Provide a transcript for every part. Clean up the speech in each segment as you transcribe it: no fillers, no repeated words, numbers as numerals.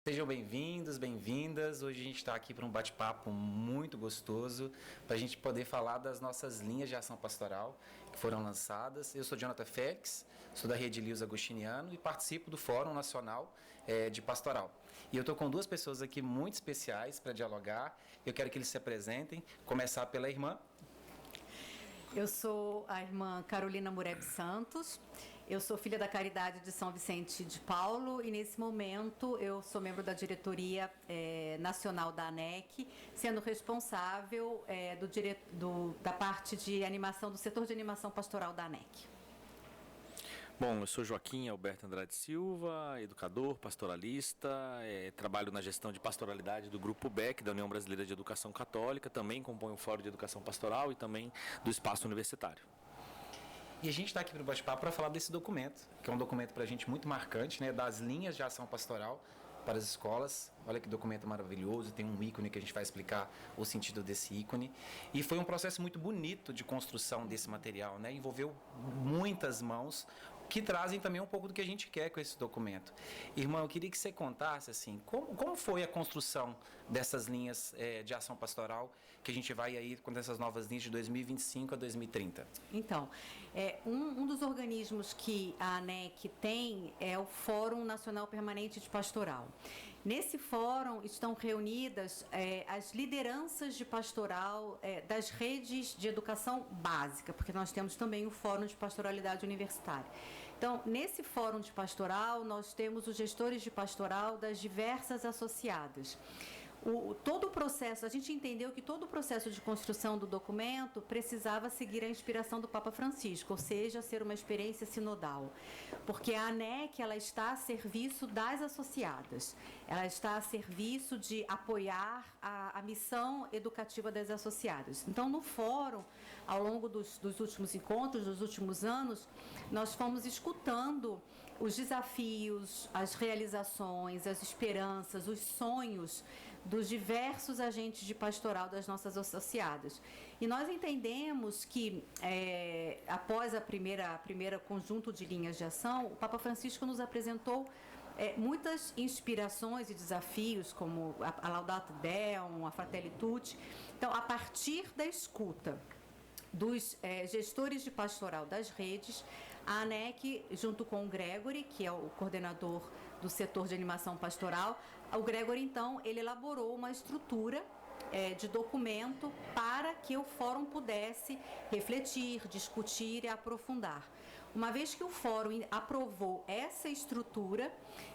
Sejam bem-vindos, bem-vindas. Hoje a gente está aqui para um bate-papo muito gostoso, para a gente poder falar das nossas linhas de ação pastoral que foram lançadas. Eu sou Jonathan Félix, sou da Rede Lios Agostiniano e participo do Fórum Nacional de Pastoral. E eu estou com duas pessoas aqui muito especiais para dialogar. Eu quero que eles se apresentem, começar pela irmã. Eu sou a irmã Carolina Mureb Santos, eu sou filha da Caridade de São Vicente de Paulo e nesse momento eu sou membro da diretoria nacional da ANEC, sendo responsável da parte de animação, do setor de animação pastoral da ANEC. Bom, eu sou Joaquim Alberto Andrade Silva, educador, pastoralista, trabalho na gestão de pastoralidade do Grupo BEC, da União Brasileira de Educação Católica, também componho o Fórum de Educação Pastoral e também do Espaço Universitário. E a gente está aqui para o bate-papo para falar desse documento, que é um documento para a gente muito marcante, né, das linhas de ação pastoral para as escolas. Olha que documento maravilhoso, tem um ícone que a gente vai explicar o sentido desse ícone. E foi um processo muito bonito de construção desse material, né? Envolveu muitas mãos, que trazem também um pouco do que a gente quer com esse documento. Irmão, eu queria que você contasse assim, como foi a construção dessas linhas de ação pastoral que a gente vai aí com essas novas linhas de 2025 a 2030. Então, um dos organismos que a ANEC tem é o Fórum Nacional Permanente de Pastoral. Nesse fórum estão reunidas as lideranças de pastoral das redes de educação básica, porque nós temos também o Fórum de Pastoralidade Universitária. Então, nesse fórum de pastoral, nós temos os gestores de pastoral das diversas associadas. Todo o processo, a gente entendeu que todo o processo de construção do documento precisava seguir a inspiração do Papa Francisco, ou seja, ser uma experiência sinodal, porque a ANEC ela está a serviço das associadas, ela está a serviço de apoiar a missão educativa das associadas. Então, no fórum, ao longo dos últimos encontros, dos últimos anos, nós fomos escutando os desafios, as realizações, as esperanças, os sonhos dos diversos agentes de pastoral das nossas associadas. E nós entendemos que, após a primeira conjunto de linhas de ação, o Papa Francisco nos apresentou muitas inspirações e desafios, como a Laudato Deum, a Fratelli Tutti. Então, a partir da escuta dos gestores de pastoral das redes, a ANEC, junto com o Gregory, que é o coordenador do setor de animação pastoral, o Gregory, então, ele elaborou uma estrutura de documento para que o fórum pudesse refletir, discutir e aprofundar. Uma vez que o fórum aprovou essa estrutura,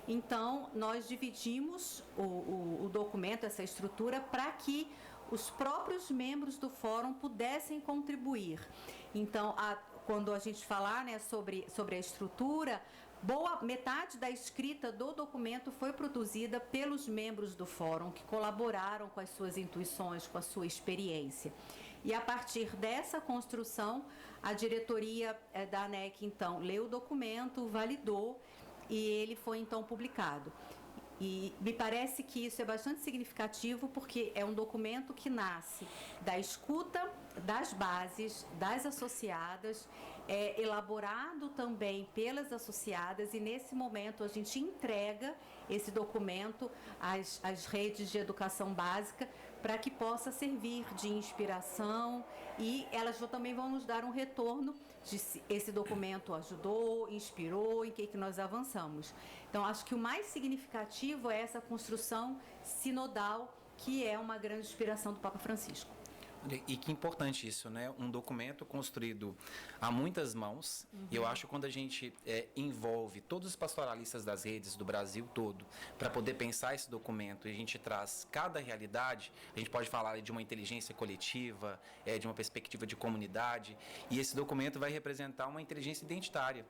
então nós dividimos o documento, essa estrutura, para que os próprios membros do fórum pudessem contribuir. Então, quando a gente falar, né, sobre a estrutura, metade da escrita do documento foi produzida pelos membros do fórum, que colaboraram com as suas intuições, com a sua experiência. E a partir dessa construção, a diretoria da ANEC, então, leu o documento, validou e ele foi, então, publicado. E me parece que isso é bastante significativo porque é um documento que nasce da escuta das bases, das associadas, elaborado também pelas associadas, e nesse momento a gente entrega esse documento às redes de educação básica para que possa servir de inspiração, e elas também vão nos dar um retorno de se esse documento ajudou, inspirou, em que nós avançamos. Então, acho que o mais significativo é essa construção sinodal, que é uma grande inspiração do Papa Francisco. E que importante isso, né? Um documento construído a muitas mãos. E eu acho que quando a gente envolve todos os pastoralistas das redes do Brasil todo para poder pensar esse documento, e a gente traz cada realidade, a gente pode falar de uma inteligência coletiva, de uma perspectiva de comunidade, e esse documento vai representar uma inteligência identitária.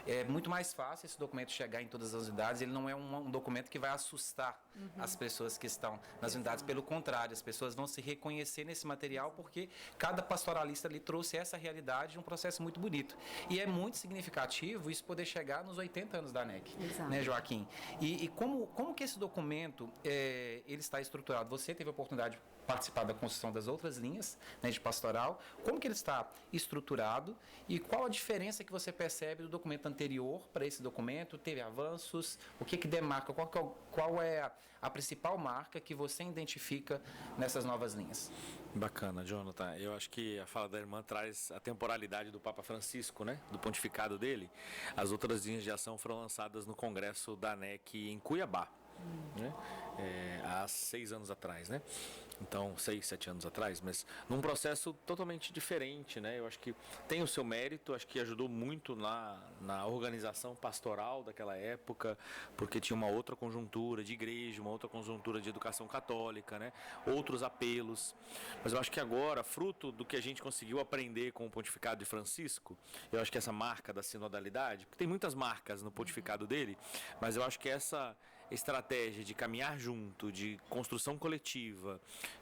É muito mais fácil esse documento chegar em todas as unidades, ele não é um documento que vai assustar as pessoas que estão nas unidades, pelo contrário, as pessoas vão se reconhecer nesse material, porque cada pastoralista ali trouxe essa realidade de um processo muito bonito. E é muito significativo isso poder chegar nos 80 anos da ANEC, né, Joaquim? E como que esse documento ele está estruturado? Você teve a oportunidade de participar da construção das outras linhas, né, de pastoral, como que ele está estruturado e qual a diferença que você percebe do documento anterior para esse documento, teve avanços, o que demarca, qual é a principal marca que você identifica nessas novas linhas? Bacana, Jonathan. Eu acho que a fala da irmã traz a temporalidade do Papa Francisco, né? Do pontificado dele. As outras linhas de ação foram lançadas no Congresso da ANEC em Cuiabá, né? Há 6 anos atrás, né? Então, 6, 7 anos atrás, mas num processo totalmente diferente, né? Eu acho que tem o seu mérito, acho que ajudou muito na organização pastoral daquela época, porque tinha uma outra conjuntura de igreja, uma outra conjuntura de educação católica, né? Outros apelos. Mas eu acho que agora, fruto do que a gente conseguiu aprender com o pontificado de Francisco, eu acho que essa marca da sinodalidade, porque tem muitas marcas no pontificado dele, mas eu acho que essa estratégia de caminhar junto, de construção coletiva,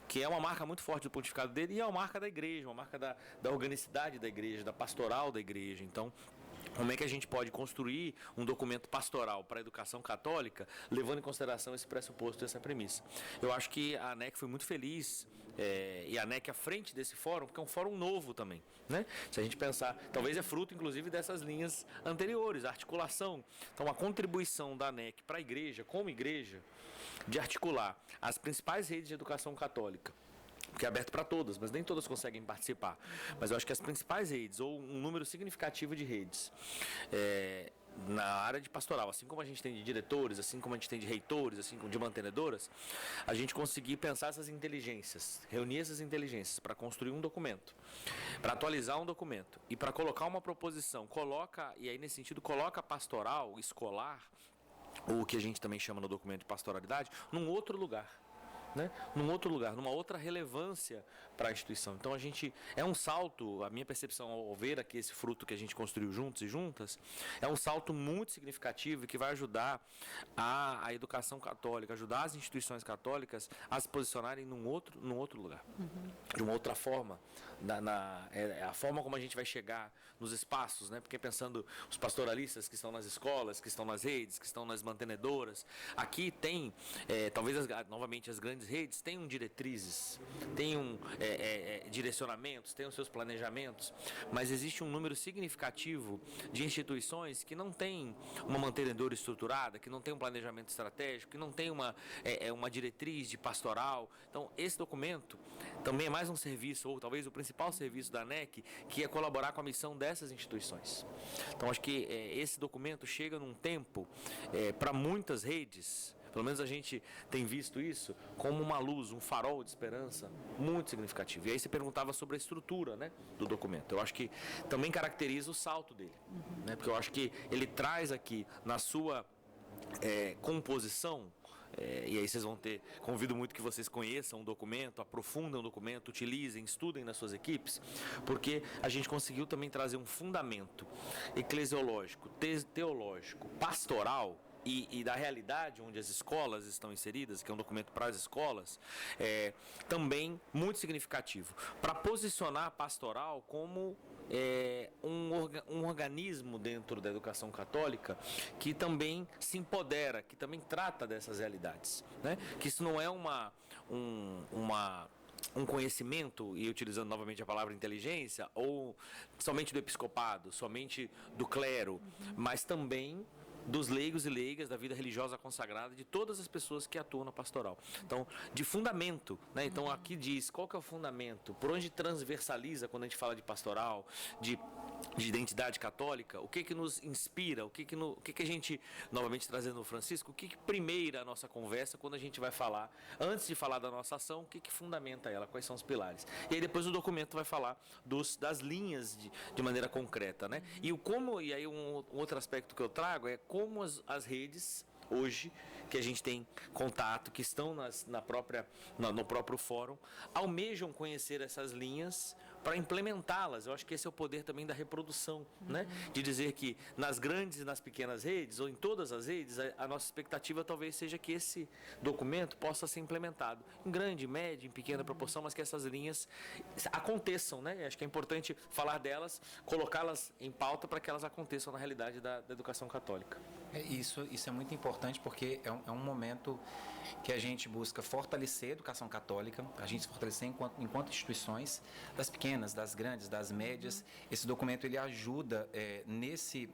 que é uma marca muito forte do pontificado dele e é uma marca da igreja, uma marca da organicidade da igreja, da pastoral da igreja. Então, como é que a gente pode construir um documento pastoral para a educação católica, levando em consideração esse pressuposto, essa premissa? Eu acho que a ANEC foi muito feliz, e a ANEC à frente desse fórum, porque é um fórum novo também, né? Se a gente pensar, talvez é fruto, inclusive, dessas linhas anteriores, a articulação. Então, a contribuição da ANEC para a igreja, como igreja, de articular as principais redes de educação católica, que é aberto para todas, mas nem todas conseguem participar. Mas eu acho que as principais redes, ou um número significativo de redes, na área de pastoral, assim como a gente tem de diretores, assim como a gente tem de reitores, assim como de mantenedoras, a gente conseguir pensar essas inteligências, reunir essas inteligências para construir um documento, para atualizar um documento e para colocar uma proposição, e aí nesse sentido coloca a pastoral escolar, ou o que a gente também chama no documento de pastoralidade, num outro lugar. Né? Num outro lugar, numa outra relevância para a instituição. Então a gente, é um salto, a minha percepção ao ver aqui esse fruto que a gente construiu juntos e juntas, é um salto muito significativo que vai ajudar a educação católica, ajudar as instituições católicas a se posicionarem num outro lugar, de uma outra forma, a forma como a gente vai chegar nos espaços, né? Porque pensando os pastoralistas que estão nas escolas, que estão nas redes, que estão nas mantenedoras, aqui tem, talvez novamente as grandes redes tenham diretrizes, tenham direcionamentos, tenham seus planejamentos, mas existe um número significativo de instituições que não tem uma mantenedora estruturada, que não tem um planejamento estratégico, que não tem uma diretriz de pastoral. Então, esse documento também é mais um serviço, ou talvez o principal serviço da ANEC, que é colaborar com a missão dessas instituições. Então, acho que esse documento chega num tempo, para muitas redes, pelo menos a gente tem visto isso como uma luz, um farol de esperança muito significativo. E aí você perguntava sobre a estrutura, né, do documento. Eu acho que também caracteriza o salto dele, né, porque eu acho que ele traz aqui na sua composição, e aí vocês vão ter, convido muito que vocês conheçam o documento, aprofundem o documento, utilizem, estudem nas suas equipes, porque a gente conseguiu também trazer um fundamento eclesiológico, teológico, pastoral, e da realidade onde as escolas estão inseridas, que é um documento para as escolas, também muito significativo, para posicionar a pastoral como um organismo dentro da educação católica que também se empodera, que também trata dessas realidades, né? Que isso não é um conhecimento, e utilizando novamente a palavra inteligência, ou somente do episcopado, somente do clero, mas também dos leigos e leigas da vida religiosa consagrada, de todas as pessoas que atuam na pastoral. Então, de fundamento, né? Então, aqui diz qual que é o fundamento, por onde transversaliza quando a gente fala de pastoral, de identidade católica, o que nos inspira, o que a gente, novamente trazendo o Francisco, o que primeira a nossa conversa quando a gente vai falar, antes de falar da nossa ação, o que fundamenta ela, quais são os pilares. E aí depois o documento vai falar das linhas de maneira concreta, né? E aí um outro aspecto que eu trago é como as redes hoje, que a gente tem contato, que estão no próprio fórum, almejam conhecer essas linhas para implementá-las. Eu acho que esse é o poder também da reprodução, né? De dizer que nas grandes e nas pequenas redes, ou em todas as redes, a nossa expectativa talvez seja que esse documento possa ser implementado em grande, média, em pequena proporção, mas que essas linhas aconteçam, né? Acho que é importante falar delas, colocá-las em pauta para que elas aconteçam na realidade da educação católica. Isso é muito importante porque é um momento que a gente busca fortalecer a educação católica, a gente se fortalecer enquanto instituições, das pequenas, das grandes, das médias. Esse documento ele ajuda nesse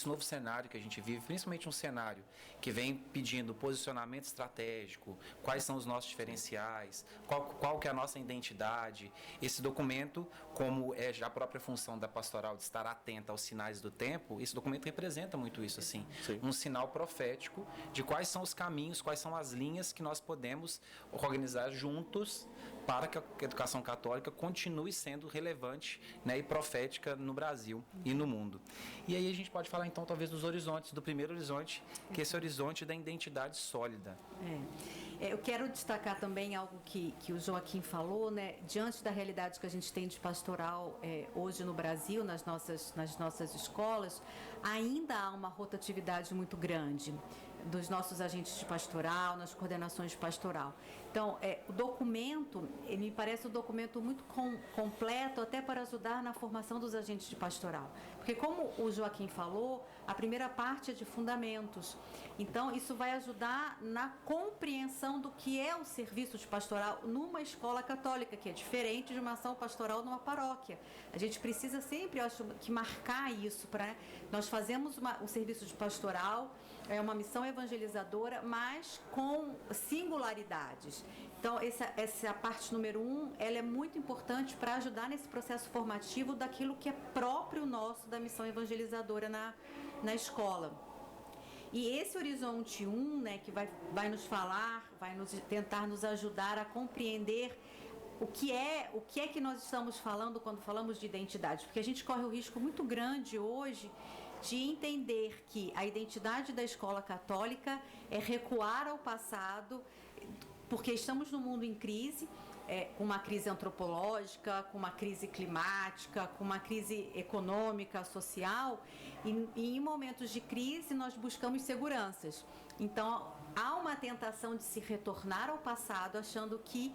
novo cenário que a gente vive, principalmente um cenário que vem pedindo posicionamento estratégico, quais são os nossos diferenciais, qual que é a nossa identidade. Esse documento, como é já a própria função da pastoral de estar atenta aos sinais do tempo, esse documento representa muito isso, assim. Sim. Um sinal profético de quais são os caminhos, quais são as linhas que nós podemos organizar juntos para que a educação católica continue sendo relevante, né, e profética no Brasil e no mundo. E aí a gente pode falar então talvez dos horizontes, do primeiro horizonte, que é esse horizonte da identidade sólida. Eu quero destacar também algo que o Joaquim falou, né? Diante da realidade que a gente tem de pastoral hoje no Brasil, nas nossas escolas, ainda há uma rotatividade muito grande dos nossos agentes de pastoral, nas coordenações de pastoral. Então, o documento, ele me parece um documento muito completo até para ajudar na formação dos agentes de pastoral. Porque, como o Joaquim falou, a primeira parte é de fundamentos. Então, isso vai ajudar na compreensão do que é o serviço de pastoral numa escola católica, que é diferente de uma ação pastoral numa paróquia. A gente precisa sempre, eu acho, que marcar isso. Nós fazemos um serviço de pastoral, é uma missão evangelizadora, mas com singularidades. Então, essa parte número 1, ela é muito importante para ajudar nesse processo formativo daquilo que é próprio nosso da missão evangelizadora na escola. E esse horizonte 1, né, que vai nos falar, vai tentar nos ajudar a compreender o que é que nós estamos falando quando falamos de identidade. Porque a gente corre o risco muito grande hoje de entender que a identidade da escola católica é recuar ao passado, porque estamos num mundo em crise, com uma crise antropológica, com uma crise climática, com uma crise econômica, social, e em momentos de crise nós buscamos seguranças. Então, há uma tentação de se retornar ao passado, achando que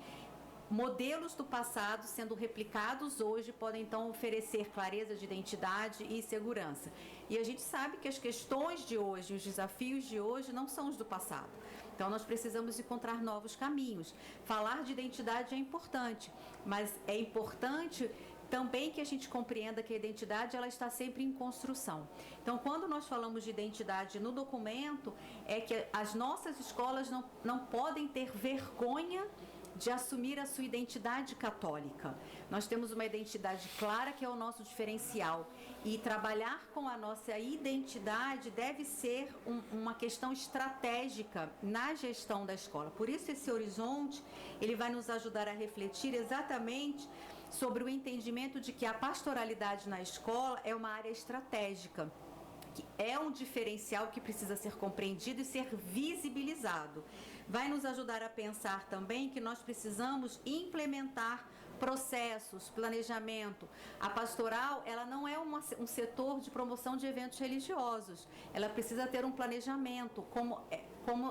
modelos do passado sendo replicados hoje podem então oferecer clareza de identidade e segurança. E a gente sabe que as questões de hoje, os desafios de hoje não são os do passado. Então nós precisamos encontrar novos caminhos. Falar de identidade é importante, mas é importante também que a gente compreenda que a identidade ela está sempre em construção. Então, quando nós falamos de identidade no documento, é que as nossas escolas não podem ter vergonha de assumir a sua identidade católica. Nós temos uma identidade clara que é o nosso diferencial e trabalhar com a nossa identidade deve ser uma questão estratégica na gestão da escola. Por isso esse horizonte, ele vai nos ajudar a refletir exatamente sobre o entendimento de que a pastoralidade na escola é uma área estratégica, que é um diferencial que precisa ser compreendido e ser visibilizado. Vai nos ajudar a pensar também que nós precisamos implementar processos, planejamento. A pastoral, ela não é um setor de promoção de eventos religiosos. Ela precisa ter um planejamento, como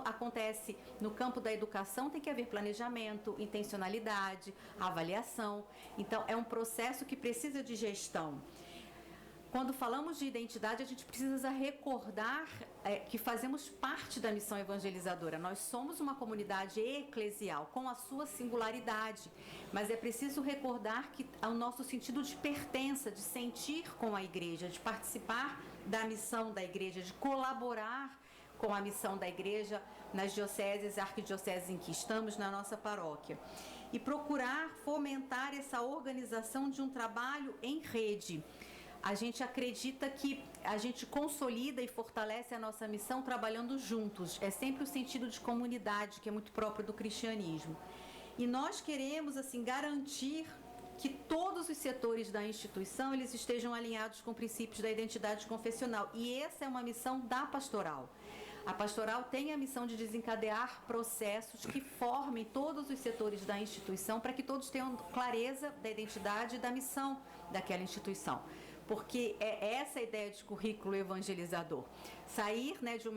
acontece no campo da educação, tem que haver planejamento, intencionalidade, avaliação. Então, é um processo que precisa de gestão. Quando falamos de identidade, a gente precisa recordar que fazemos parte da missão evangelizadora. Nós somos uma comunidade eclesial, com a sua singularidade, mas é preciso recordar que o nosso sentido de pertença, de sentir com a igreja, de participar da missão da igreja, de colaborar com a missão da igreja nas dioceses, arquidioceses em que estamos, na nossa paróquia. E procurar fomentar essa organização de um trabalho em rede. A gente acredita que a gente consolida e fortalece a nossa missão trabalhando juntos. É sempre o sentido de comunidade, que é muito próprio do cristianismo. E nós queremos, assim, garantir que todos os setores da instituição eles estejam alinhados com princípios da identidade confessional. E essa é uma missão da pastoral. A pastoral tem a missão de desencadear processos que formem todos os setores da instituição para que todos tenham clareza da identidade e da missão daquela instituição. Porque é essa a ideia de currículo evangelizador. Sair, né, de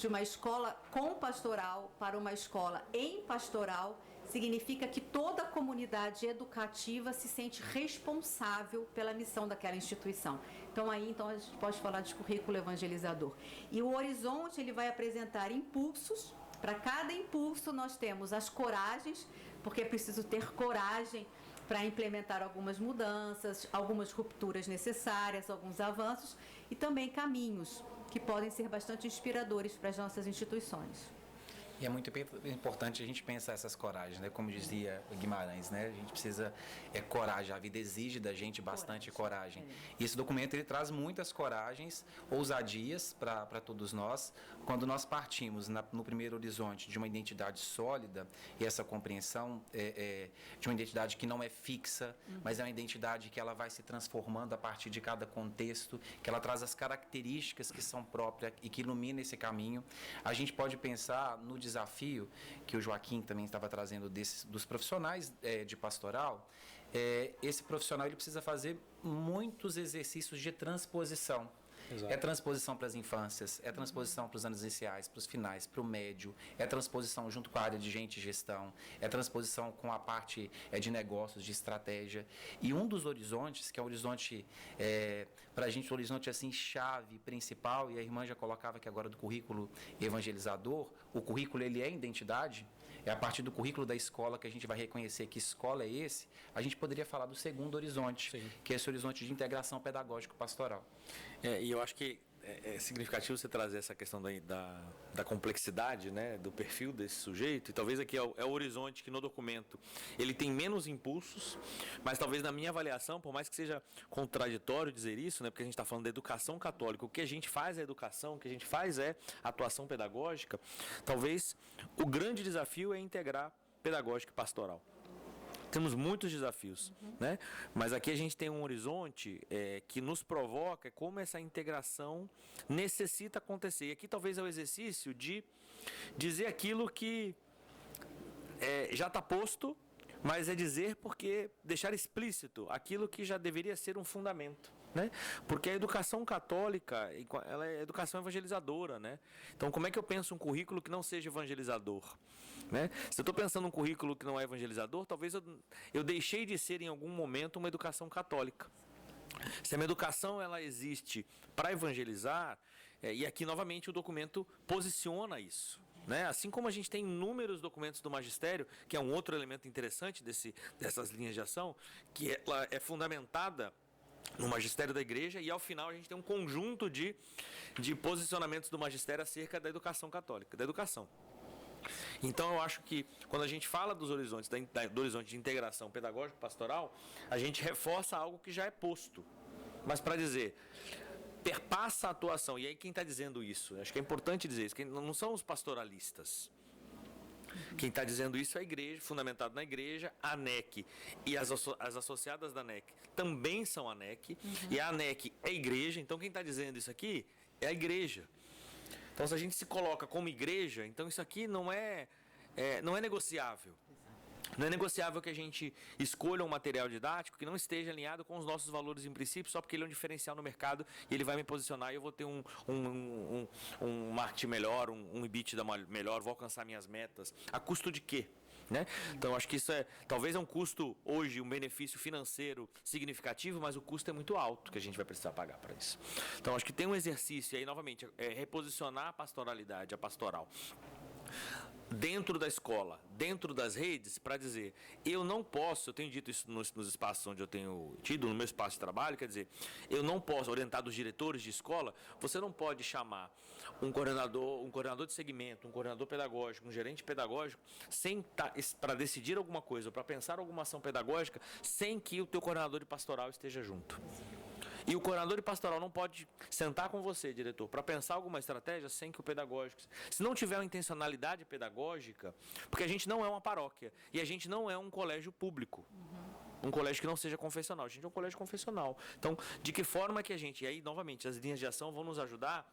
uma escola com pastoral para uma escola em pastoral significa que toda a comunidade educativa se sente responsável pela missão daquela instituição. Então a gente pode falar de currículo evangelizador. E o Horizonte, ele vai apresentar impulsos. Para cada impulso nós temos as coragens, porque é preciso ter coragem para implementar algumas mudanças, algumas rupturas necessárias, alguns avanços, e também caminhos que podem ser bastante inspiradores para as nossas instituições. E é muito importante a gente pensar essas coragens, né? Como dizia Guimarães, né? A gente precisa coragem, a vida exige da gente bastante coragem. E esse documento, ele traz muitas coragens, ousadias para todos nós. Quando nós partimos no primeiro horizonte de uma identidade sólida, e essa compreensão de uma identidade que não é fixa, mas é uma identidade que ela vai se transformando a partir de cada contexto, que ela traz as características que são próprias e que ilumina esse caminho. A gente pode pensar no desafio que o Joaquim também estava trazendo dos profissionais de pastoral. Esse profissional, ele precisa fazer muitos exercícios de transposição. Exato. É transposição para as infâncias, é transposição para os anos iniciais, para os finais, para o médio, é transposição junto com a área de gente e gestão, é transposição com a parte de negócios, de estratégia. E um dos horizontes, que é o horizonte, para a gente, o horizonte assim, chave principal, e a irmã já colocava aqui agora do currículo evangelizador, o currículo, ele é identidade. É a partir do currículo da escola que a gente vai reconhecer que escola é esse. A gente poderia falar do segundo horizonte, sim, que é esse horizonte de integração pedagógico-pastoral. E eu acho que é significativo você trazer essa questão da complexidade, né, do perfil desse sujeito, e talvez aqui é o horizonte que no documento ele tem menos impulsos, mas talvez na minha avaliação, por mais que seja contraditório dizer isso, né, porque a gente está falando da educação católica, o que a gente faz é educação, o que a gente faz é atuação pedagógica, talvez o grande desafio é integrar pedagógica e pastoral. Temos muitos desafios, né? Mas aqui a gente tem um horizonte que nos provoca como essa integração necessita acontecer. E aqui talvez é o exercício de dizer aquilo que já está posto, mas é dizer porque deixar explícito aquilo que já deveria ser um fundamento, né? Porque a educação católica, ela é educação evangelizadora, né? Então, como é que eu penso um currículo que não seja evangelizador, né? Se eu estou pensando um currículo que não é evangelizador, talvez eu deixei de ser em algum momento uma educação católica. Se a minha educação ela existe para evangelizar, e aqui novamente o documento posiciona isso, né? Assim como a gente tem inúmeros documentos do magistério, que é um outro elemento interessante dessas linhas de ação, que ela é fundamentada no magistério da igreja, e ao final a gente tem um conjunto de posicionamentos do magistério acerca da educação católica, da educação. Então eu acho que quando a gente fala dos horizontes, do horizonte de integração pedagógica pastoral, a gente reforça algo que já é posto. Mas para dizer, perpassa a atuação, e aí quem está dizendo isso? Acho que é importante dizer isso, que não são os pastoralistas. Quem está dizendo isso é a igreja, fundamentado na igreja, a ANEC e as associadas da ANEC também são a ANEC, e a ANEC é a igreja, então quem está dizendo isso aqui é a igreja. Então se a gente se coloca como igreja, então isso aqui não é negociável. Não é negociável que a gente escolha um material didático que não esteja alinhado com os nossos valores e princípios, só porque ele é um diferencial no mercado e ele vai me posicionar e eu vou ter um marketing melhor, um EBITDA melhor, vou alcançar minhas metas. A custo de quê? Né? Então, acho que isso talvez é um custo hoje, um benefício financeiro significativo, mas o custo é muito alto que a gente vai precisar pagar para isso. Então, acho que tem um exercício, e aí, novamente, reposicionar a pastoralidade, a pastoral, dentro da escola, dentro das redes, para dizer, eu não posso, eu tenho dito isso nos espaços onde eu tenho tido, no meu espaço de trabalho, quer dizer, eu não posso, orientar os diretores de escola, você não pode chamar um coordenador de segmento, um coordenador pedagógico, um gerente pedagógico, para decidir alguma coisa, para pensar alguma ação pedagógica, sem que o teu coordenador de pastoral esteja junto. E o coordenador de pastoral não pode sentar com você, diretor, para pensar alguma estratégia sem que o pedagógico... Se não tiver uma intencionalidade pedagógica, porque a gente não é uma paróquia e a gente não é um colégio público, um colégio que não seja confessional, a gente é um colégio confessional. Então, de que forma que a gente... E aí, novamente, as linhas de ação vão nos ajudar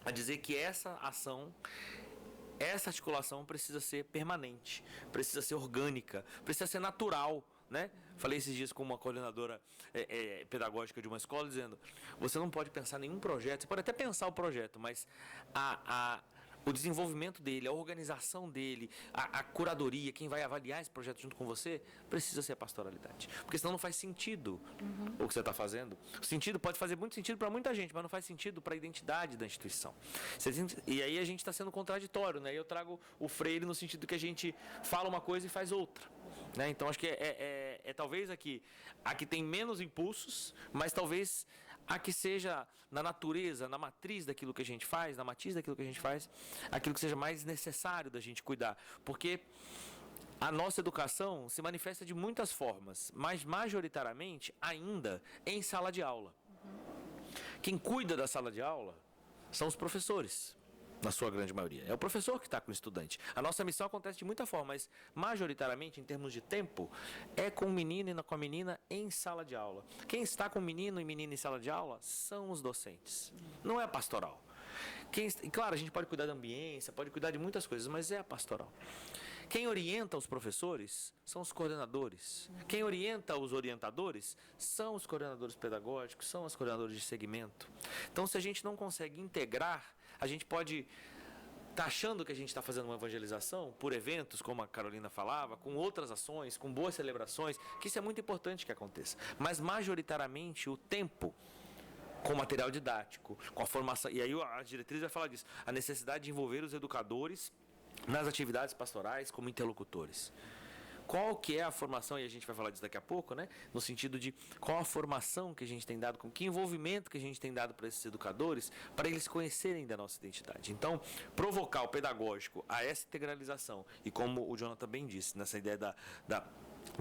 a dizer que essa ação, essa articulação precisa ser permanente, precisa ser orgânica, precisa ser natural, né? Falei esses dias com uma coordenadora pedagógica de uma escola, dizendo, você não pode pensar nenhum projeto, você pode até pensar o projeto, mas o desenvolvimento dele, a organização dele, a curadoria, quem vai avaliar esse projeto junto com você, precisa ser a pastoralidade. Porque senão não faz sentido o que você está fazendo. O sentido pode fazer muito sentido para muita gente, mas não faz sentido para a identidade da instituição. E aí a gente está sendo contraditório, né? Eu trago o Freire no sentido que a gente fala uma coisa e faz outra. Né? Então acho que talvez a que tem menos impulsos, mas talvez a que seja na natureza, na matriz daquilo que a gente faz, na matiz daquilo que a gente faz, aquilo que seja mais necessário da gente cuidar. Porque a nossa educação se manifesta de muitas formas, mas majoritariamente ainda em sala de aula. Quem cuida da sala de aula são os professores, na sua grande maioria. É o professor que está com o estudante. A nossa missão acontece de muita forma, mas majoritariamente, em termos de tempo, é com o menino e com a menina em sala de aula. Quem está com o menino e menina em sala de aula são os docentes. Não é a pastoral. Claro, a gente pode cuidar da ambiência, pode cuidar de muitas coisas, mas é a pastoral. Quem orienta os professores são os coordenadores. Quem orienta os orientadores são os coordenadores pedagógicos, são os coordenadores de segmento. Então, se a gente não consegue integrar, a gente pode estar achando que a gente está fazendo uma evangelização por eventos, como a Carolina falava, com outras ações, com boas celebrações, que isso é muito importante que aconteça. Mas, majoritariamente, o tempo com material didático, com a formação, e aí a diretriz vai falar disso, a necessidade de envolver os educadores nas atividades pastorais como interlocutores. Qual que é a formação, e a gente vai falar disso daqui a pouco, né? No sentido de qual a formação que a gente tem dado, com que envolvimento que a gente tem dado para esses educadores, para eles conhecerem da nossa identidade. Então, provocar o pedagógico a essa integralização, e como o Jonathan bem disse, nessa ideia da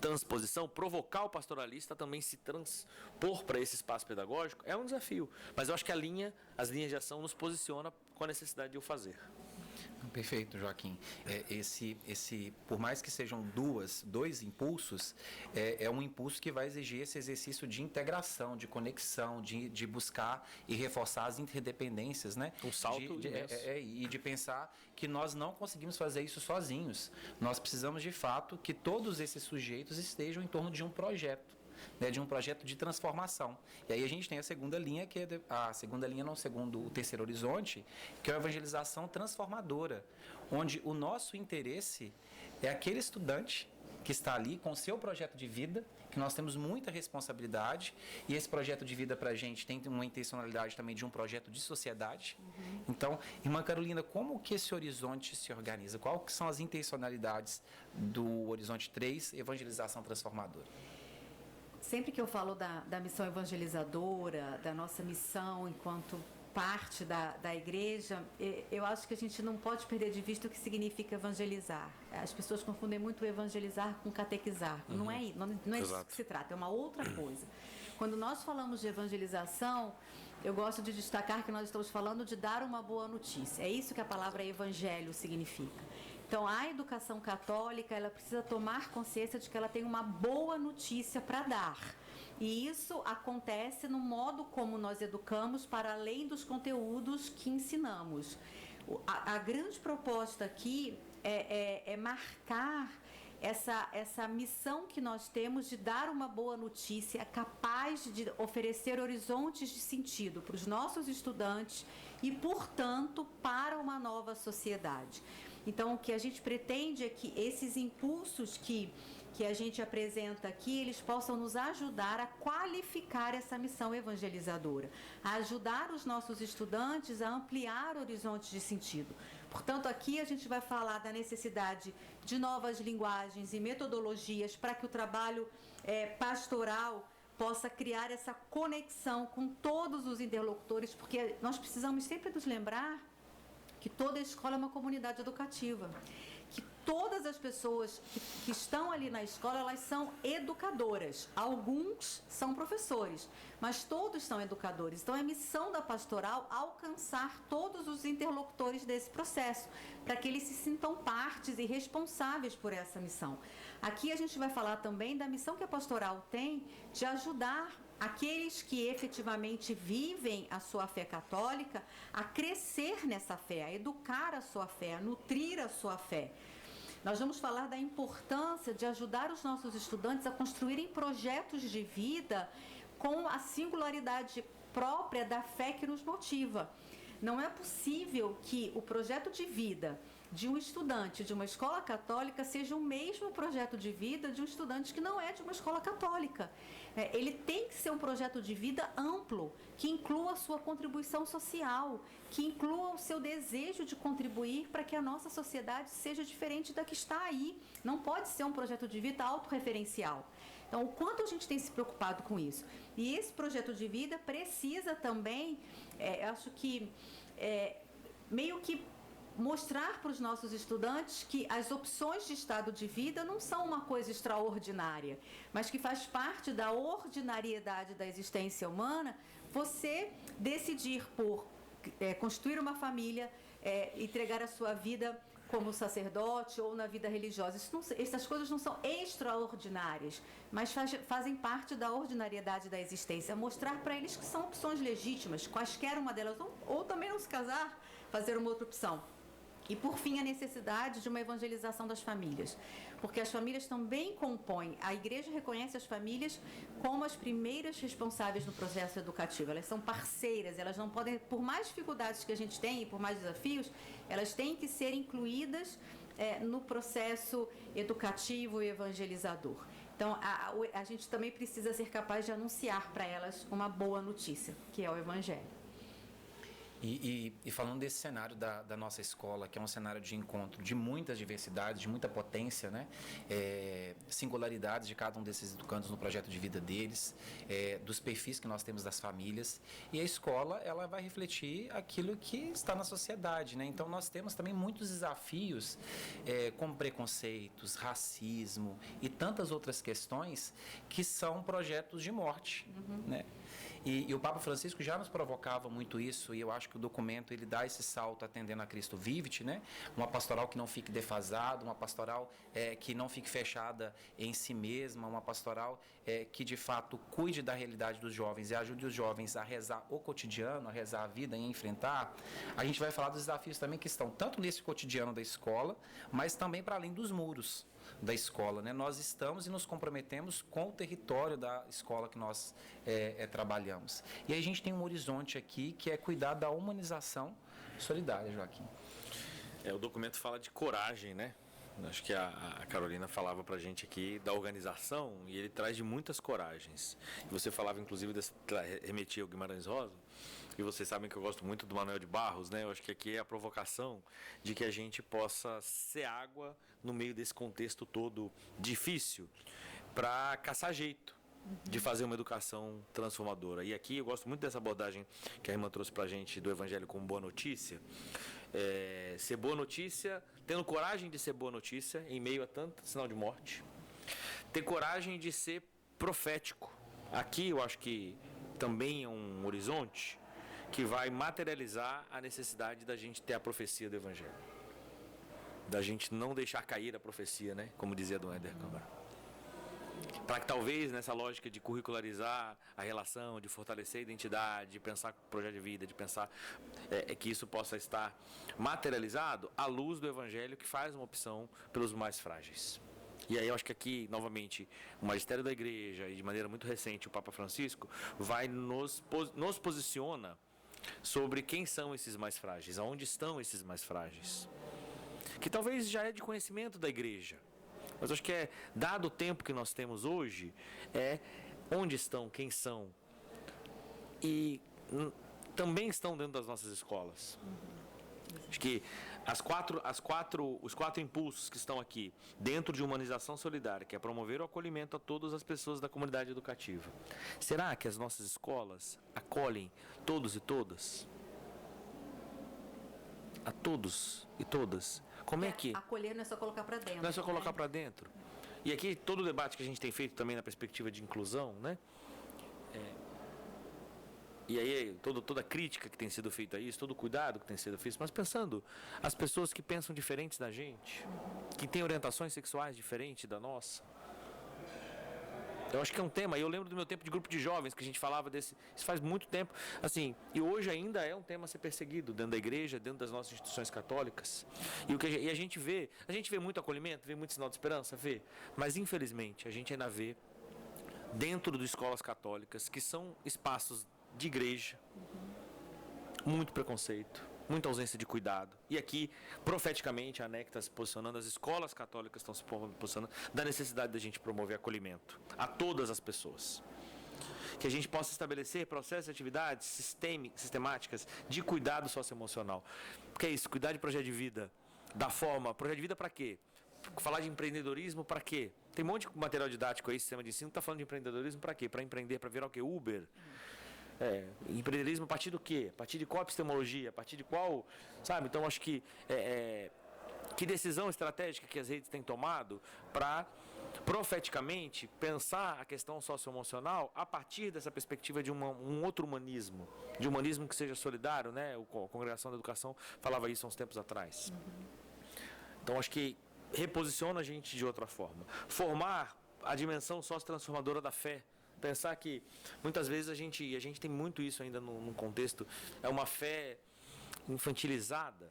transposição, provocar o pastoralista também se transpor para esse espaço pedagógico é um desafio. Mas eu acho que as linhas de ação nos posiciona com a necessidade de o fazer. Perfeito, Joaquim. Por mais que sejam dois impulsos, é um impulso que vai exigir esse exercício de integração, de conexão, de buscar e reforçar as interdependências, né? Um salto imenso. E de pensar que nós não conseguimos fazer isso sozinhos. Nós precisamos, de fato, que todos esses sujeitos estejam em torno de um projeto. Né, de um projeto de transformação. E aí a gente tem a segunda linha, que é segundo o terceiro horizonte, que é a evangelização transformadora, onde o nosso interesse é aquele estudante que está ali com o seu projeto de vida, que nós temos muita responsabilidade, e esse projeto de vida para a gente tem uma intencionalidade também de um projeto de sociedade. Então, irmã Carolina, como que esse horizonte se organiza? Quais são as intencionalidades do Horizonte 3, Evangelização Transformadora? Sempre que eu falo da missão evangelizadora, da nossa missão enquanto parte da igreja, eu acho que a gente não pode perder de vista o que significa evangelizar. As pessoas confundem muito evangelizar com catequizar. Não é disso que se trata, é uma outra coisa. Quando nós falamos de evangelização, eu gosto de destacar que nós estamos falando de dar uma boa notícia. É isso que a palavra evangelho significa. Então, a educação católica, ela precisa tomar consciência de que ela tem uma boa notícia para dar. E isso acontece no modo como nós educamos, para além dos conteúdos que ensinamos. A grande proposta aqui é marcar essa missão que nós temos de dar uma boa notícia capaz de oferecer horizontes de sentido para os nossos estudantes e, portanto, para uma nova sociedade. Então, o que a gente pretende é que esses impulsos que a gente apresenta aqui, eles possam nos ajudar a qualificar essa missão evangelizadora, a ajudar os nossos estudantes a ampliar horizontes de sentido. Portanto, aqui a gente vai falar da necessidade de novas linguagens e metodologias para que o trabalho pastoral possa criar essa conexão com todos os interlocutores, porque nós precisamos sempre nos lembrar que toda escola é uma comunidade educativa, que todas as pessoas que estão ali na escola, elas são educadoras. Alguns são professores, mas todos são educadores. Então, é missão da pastoral alcançar todos os interlocutores desse processo, para que eles se sintam partes e responsáveis por essa missão. Aqui a gente vai falar também da missão que a pastoral tem de ajudar aqueles que efetivamente vivem a sua fé católica a crescer nessa fé, a educar a sua fé, a nutrir a sua fé. Nós vamos falar da importância de ajudar os nossos estudantes a construírem projetos de vida com a singularidade própria da fé que nos motiva. Não é possível que o projeto de vida de um estudante de uma escola católica seja o mesmo projeto de vida de um estudante que não é de uma escola católica. Ele tem que ser um projeto de vida amplo, que inclua a sua contribuição social, que inclua o seu desejo de contribuir para que a nossa sociedade seja diferente da que está aí. Não pode ser um projeto de vida autorreferencial. Então, o quanto a gente tem se preocupado com isso? E esse projeto de vida precisa também, acho que, meio que mostrar para os nossos estudantes que as opções de estado de vida não são uma coisa extraordinária, mas que faz parte da ordinariedade da existência humana você decidir por construir uma família, entregar a sua vida como sacerdote ou na vida religiosa. Essas coisas não são extraordinárias, mas fazem parte da ordinariedade da existência. Mostrar para eles que são opções legítimas, quaisquer uma delas, ou também não se casar, fazer uma outra opção. E, por fim, a necessidade de uma evangelização das famílias, porque as famílias também compõem, a Igreja reconhece as famílias como as primeiras responsáveis no processo educativo. Elas são parceiras, elas não podem, por mais dificuldades que a gente tem e por mais desafios, elas têm que ser incluídas no processo educativo e evangelizador. Então, a gente também precisa ser capaz de anunciar para elas uma boa notícia, que é o Evangelho. E falando desse cenário da nossa escola, que é um cenário de encontro de muitas diversidades, de muita potência, né? Singularidades de cada um desses educandos no projeto de vida deles, dos perfis que nós temos das famílias. E a escola, ela vai refletir aquilo que está na sociedade, né? Então, nós temos também muitos desafios, como preconceitos, racismo e tantas outras questões que são projetos de morte, né? E o Papa Francisco já nos provocava muito isso, e eu acho que o documento ele dá esse salto atendendo a Cristo Vivit, né? Uma pastoral que não fique defasada, uma pastoral que não fique fechada em si mesma, uma pastoral que de fato cuide da realidade dos jovens e ajude os jovens a rezar o cotidiano, a rezar a vida e a enfrentar. A gente vai falar dos desafios também que estão tanto nesse cotidiano da escola, mas também para além dos muros da escola, né? Nós estamos e nos comprometemos com o território da escola que nós trabalhamos. E aí a gente tem um horizonte aqui que é cuidar da humanização solidária, Joaquim. O documento fala de coragem, né? Acho que a Carolina falava pra gente aqui da organização e ele traz de muitas coragens. E você falava inclusive, remetia ao Guimarães Rosa, e vocês sabem que eu gosto muito do Manuel de Barros, né? Eu acho que aqui é a provocação de que a gente possa ser água no meio desse contexto todo difícil para caçar jeito de fazer uma educação transformadora. E aqui eu gosto muito dessa abordagem que a irmã trouxe pra gente do Evangelho como boa notícia. Ser boa notícia, tendo coragem de ser boa notícia em meio a tanto sinal de morte. Ter coragem de ser profético. Aqui eu acho que também é um horizonte que vai materializar a necessidade da gente ter a profecia do Evangelho. Da gente não deixar cair a profecia, né? Como dizia Dom Éder Câmara. Para que talvez nessa lógica de curricularizar a relação, de fortalecer a identidade, de pensar projeto de vida, de pensar que isso possa estar materializado à luz do Evangelho que faz uma opção pelos mais frágeis. E aí eu acho que aqui, novamente, o magistério da Igreja e de maneira muito recente o Papa Francisco vai nos posiciona sobre quem são esses mais frágeis, aonde estão esses mais frágeis. Que talvez já é de conhecimento da Igreja, mas acho que dado o tempo que nós temos hoje, onde estão, quem são. E também estão dentro das nossas escolas. Acho que os quatro impulsos que estão aqui, dentro de humanização solidária, que é promover o acolhimento a todas as pessoas da comunidade educativa. Será que as nossas escolas acolhem todos e todas? A todos e todas? Como é que... Acolher não é só colocar para dentro. Não é só colocar para dentro. E aqui, todo o debate que a gente tem feito também na perspectiva de inclusão, né? E aí, toda a crítica que tem sido feita a isso, todo o cuidado que tem sido feito, mas pensando as pessoas que pensam diferentes da gente, que têm orientações sexuais diferentes da nossa. Eu acho que é um tema, e eu lembro do meu tempo de grupo de jovens, que a gente falava desse, isso faz muito tempo, assim, e hoje ainda é um tema a ser perseguido dentro da igreja, dentro das nossas instituições católicas. E a gente vê muito acolhimento, vê muito sinal de esperança, vê, mas infelizmente a gente ainda vê dentro de escolas católicas, que são espaços de igreja, muito preconceito, muita ausência de cuidado. E aqui, profeticamente, a ANEC está se posicionando, as escolas católicas estão se posicionando da necessidade da gente promover acolhimento a todas as pessoas. Que a gente possa estabelecer processos e atividades sistemáticas de cuidado socioemocional. Porque é isso, cuidar de projeto de vida, da forma, projeto de vida para quê? Falar de empreendedorismo para quê? Tem um monte de material didático aí, sistema de ensino, que está falando de empreendedorismo para quê? Para empreender, para virar o quê? Uber. Empreendedorismo a partir do quê? A partir de qual epistemologia? A partir de qual, sabe? Então, acho que que decisão estratégica que as redes têm tomado para, profeticamente, pensar a questão socioemocional a partir dessa perspectiva de um outro humanismo, de um humanismo que seja solidário, né? A Congregação da Educação falava isso há uns tempos atrás. Então, acho que reposiciona a gente de outra forma. Formar a dimensão sócio-transformadora da fé. Pensar que muitas vezes a gente tem muito isso ainda no contexto, é uma fé infantilizada,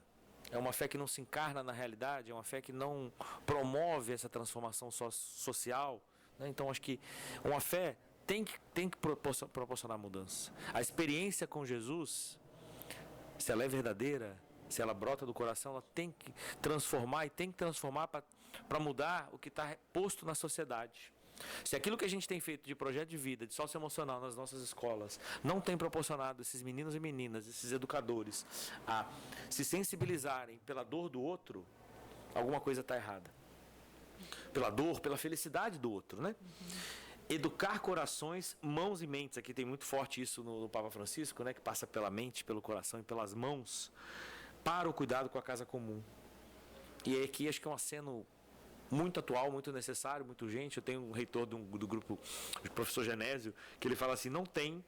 é uma fé que não se encarna na realidade, é uma fé que não promove essa transformação social, né? Então acho que uma fé tem que proporcionar mudança. A experiência com Jesus, se ela é verdadeira, se ela brota do coração, ela tem que transformar, e tem que transformar para mudar o que está posto na sociedade. Se aquilo que a gente tem feito de projeto de vida, de socioemocional nas nossas escolas, não tem proporcionado esses meninos e meninas, esses educadores, a se sensibilizarem pela dor do outro, alguma coisa está errada. Pela dor, pela felicidade do outro, né? Educar corações, mãos e mentes. Aqui tem muito forte isso no Papa Francisco, né? Que passa pela mente, pelo coração e pelas mãos, para o cuidado com a casa comum. E aqui acho que é um aceno muito atual, muito necessário, muito urgente. Eu tenho um reitor do grupo, o professor Genésio, que ele fala assim, não tem,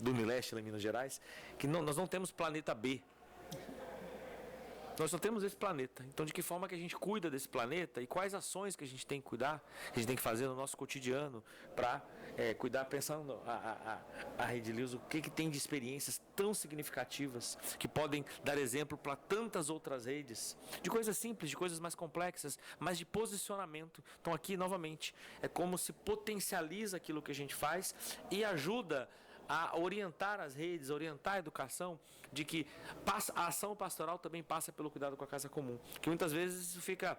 do Unileste, lá em Minas Gerais, que nós não temos planeta B. Nós só temos esse planeta. Então, de que forma que a gente cuida desse planeta e quais ações que a gente tem que cuidar, que a gente tem que fazer no nosso cotidiano para cuidar, pensando a Rede Luz, o que tem de experiências tão significativas que podem dar exemplo para tantas outras redes, de coisas simples, de coisas mais complexas, mas de posicionamento. Então, aqui, novamente, é como se potencializa aquilo que a gente faz e ajuda a orientar as redes, orientar a educação, de que a ação pastoral também passa pelo cuidado com a casa comum, que muitas vezes isso fica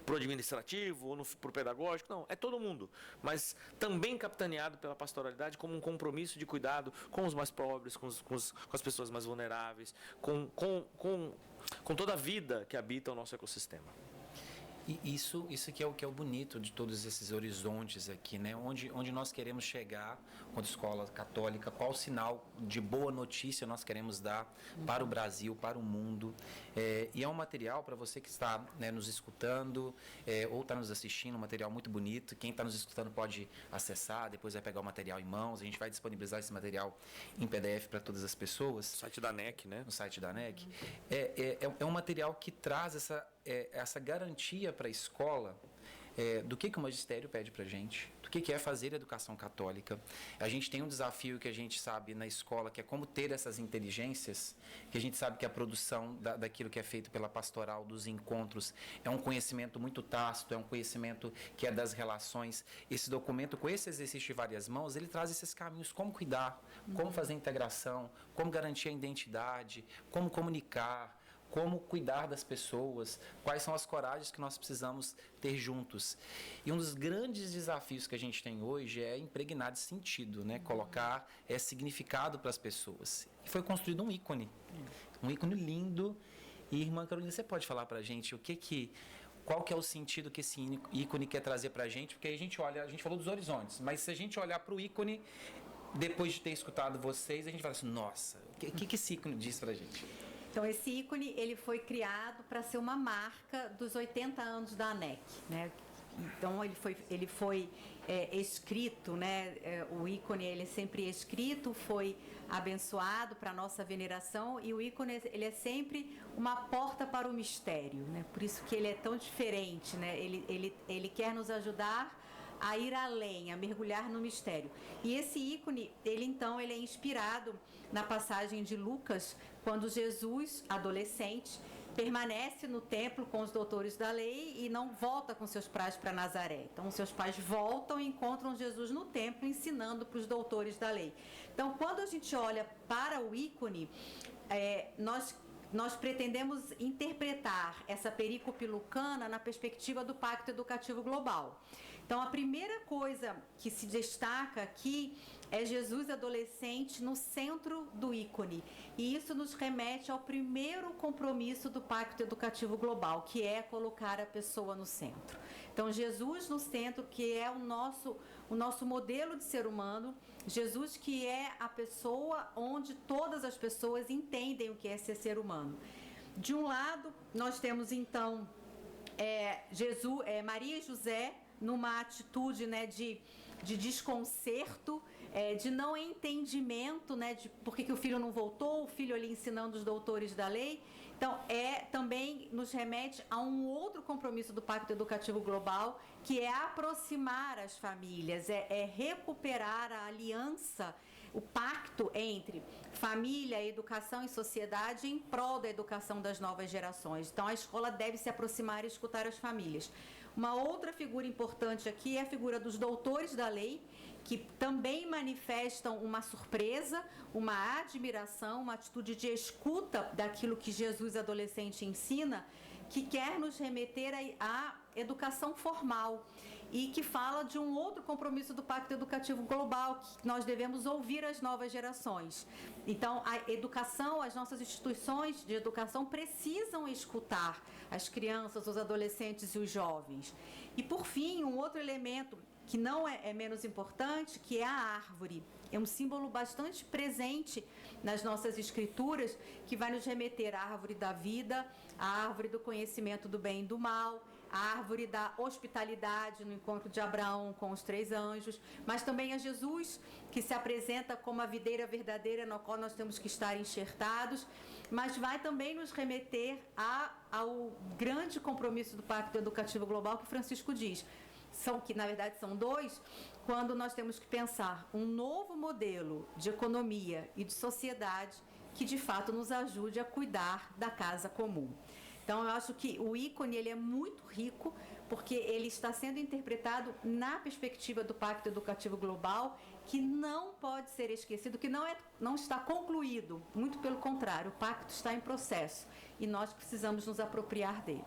para o administrativo ou para o pedagógico, não, é todo mundo, mas também capitaneado pela pastoralidade como um compromisso de cuidado com os mais pobres, com as pessoas mais vulneráveis, com toda a vida que habita o nosso ecossistema. E isso que é o bonito de todos esses horizontes aqui, né? Onde nós queremos chegar, quanto escola católica, qual sinal de boa notícia nós queremos dar para o Brasil, para o mundo. E é um material para você que está, né, nos escutando ou está nos assistindo, um material muito bonito. Quem está nos escutando pode acessar, depois vai pegar o material em mãos. A gente vai disponibilizar esse material em PDF para todas as pessoas. No site da ANEC, né? No site da ANEC. É um material que traz essa garantia para a escola do que o magistério pede para a gente, do que é fazer educação católica. A gente tem um desafio que a gente sabe na escola, que é como ter essas inteligências, que a gente sabe que a produção daquilo que é feito pela pastoral, dos encontros, é um conhecimento muito tácito, é um conhecimento que é das relações. Esse documento, com esse exercício de várias mãos, ele traz esses caminhos, como cuidar, como fazer integração, como garantir a identidade, como comunicar, como cuidar das pessoas, quais são as coragens que nós precisamos ter juntos. E um dos grandes desafios que a gente tem hoje é impregnar de sentido, né? Colocar significado para as pessoas. E foi construído um ícone lindo. E, irmã Carolina, você pode falar para a gente qual que é o sentido que esse ícone quer trazer para a gente? Porque aí a gente falou dos horizontes, mas se a gente olhar para o ícone, depois de ter escutado vocês, a gente fala assim, nossa, o que esse ícone diz para a gente? Então, esse ícone ele foi criado para ser uma marca dos 80 anos da ANEC, né? Então, ele foi escrito, né? O ícone ele é sempre escrito, foi abençoado para a nossa veneração, e o ícone ele é sempre uma porta para o mistério, né? Por isso que ele é tão diferente, né? Ele quer nos ajudar a ir além, a mergulhar no mistério. E esse ícone, ele é inspirado na passagem de Lucas, quando Jesus, adolescente, permanece no templo com os doutores da lei e não volta com seus pais para Nazaré. Então, seus pais voltam e encontram Jesus no templo ensinando para os doutores da lei. Então, quando a gente olha para o ícone, nós pretendemos interpretar essa perícope lucana na perspectiva do Pacto Educativo Global. Então, a primeira coisa que se destaca aqui é Jesus adolescente no centro do ícone. E isso nos remete ao primeiro compromisso do Pacto Educativo Global, que é colocar a pessoa no centro. Então, Jesus no centro, que é o nosso modelo de ser humano, Jesus que é a pessoa onde todas as pessoas entendem o que é ser humano. De um lado, nós temos então Maria e José numa atitude, né, de desconcerto, de não entendimento, né, de por que o filho não voltou, o filho ali ensinando os doutores da lei. Então, também nos remete a um outro compromisso do Pacto Educativo Global, que é aproximar as famílias, recuperar a aliança, o pacto entre família, educação e sociedade em prol da educação das novas gerações. Então, a escola deve se aproximar e escutar as famílias. Uma outra figura importante aqui é a figura dos doutores da lei, que também manifestam uma surpresa, uma admiração, uma atitude de escuta daquilo que Jesus adolescente ensina, que quer nos remeter à educação formal e que fala de um outro compromisso do Pacto Educativo Global, que nós devemos ouvir as novas gerações. Então, a educação, as nossas instituições de educação precisam escutar as crianças, os adolescentes e os jovens. E, por fim, um outro elemento que não é menos importante, que é a árvore. É um símbolo bastante presente nas nossas escrituras, que vai nos remeter à árvore da vida, à árvore do conhecimento do bem e do mal, a árvore da hospitalidade no encontro de Abraão com os 3 anjos, mas também a Jesus, que se apresenta como a videira verdadeira na qual nós temos que estar enxertados, mas vai também nos remeter ao grande compromisso do Pacto Educativo Global que Francisco diz, que na verdade são 2, quando nós temos que pensar um novo modelo de economia e de sociedade que de fato nos ajude a cuidar da casa comum. Então, eu acho que o ícone ele é muito rico, porque ele está sendo interpretado na perspectiva do Pacto Educativo Global, que não pode ser esquecido, que não está concluído. Muito pelo contrário, o pacto está em processo e nós precisamos nos apropriar dele.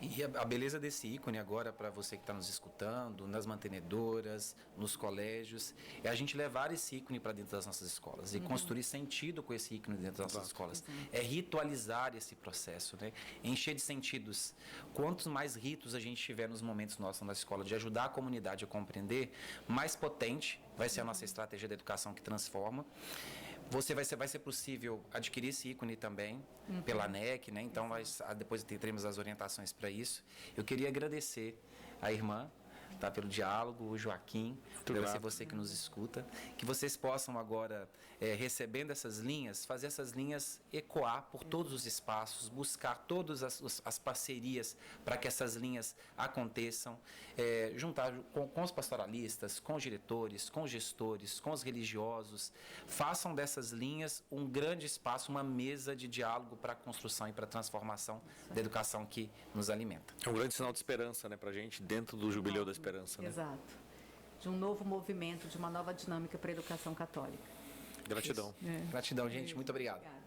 E a beleza desse ícone agora, para você que está nos escutando, nas mantenedoras, nos colégios, é a gente levar esse ícone para dentro das nossas escolas e construir sentido com esse ícone dentro das nossas escolas. É ritualizar esse processo, né? Encher de sentidos. Quantos mais ritos a gente tiver nos momentos nossos na escola de ajudar a comunidade a compreender, mais potente vai ser a nossa estratégia de educação que transforma. Vai ser possível adquirir esse ícone também pela ANEC, né? Então depois teremos as orientações para isso. Eu queria agradecer a irmã, tá, pelo diálogo, o Joaquim, agradecer você que nos escuta, que vocês possam agora, recebendo essas linhas, fazer essas linhas ecoar por todos os espaços, buscar todas as parcerias para que essas linhas aconteçam, juntar com os pastoralistas, com os diretores, com os gestores, com os religiosos, façam dessas linhas um grande espaço, uma mesa de diálogo para a construção e para a transformação da educação que nos alimenta. É um grande sinal de esperança, né, para a gente, dentro do Jubileu da Esperança. Né? Exato. De um novo movimento, de uma nova dinâmica para a educação católica. Gratidão. Gratidão, gente. Muito obrigado. Obrigada.